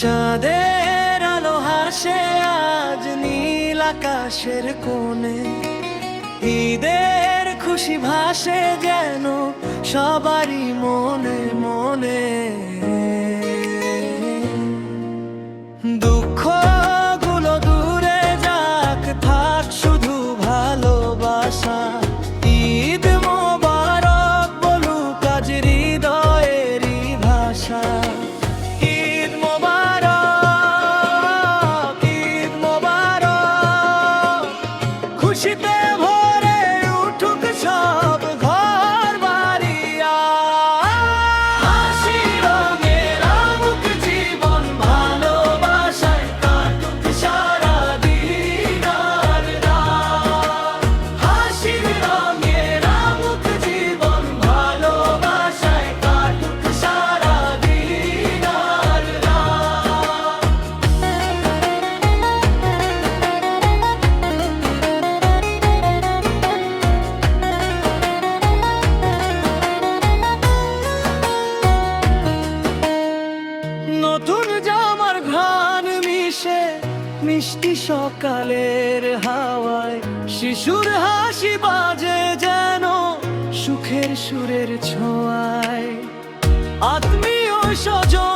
চাঁদের আলো হাসে আজ নীল আকাশের কোণে, ঈদের খুশি ভাসে যেন সবারই মনে মনে। দুঃখগুলো দূরে যাক, থাক শুধু ভালোবাসা। ঈদ মোবারক বলুক আজ হৃদয়েরই ভাষা। ঈদ মোবারক, ঈদ মোবারক, খুশিতে ভরে উঠুক সব ঘর বাড়ি। হাসি রঙে রাঙুক জীবন, ভালোবাসায় কাটুক সারা দিন আর রাত। হাসির রঙে রাঙুক জীবন, ভালোবাসায় কাটুক সারা দিন আর রাত। নতুন জামার ঘ্রাণ মিশে মিষ্টি সকালের হাওয়ায়, শিশুর হাসি বাজে যেন সুখের সুরের ছোঁয়ায়। আত্মীয় স্বজন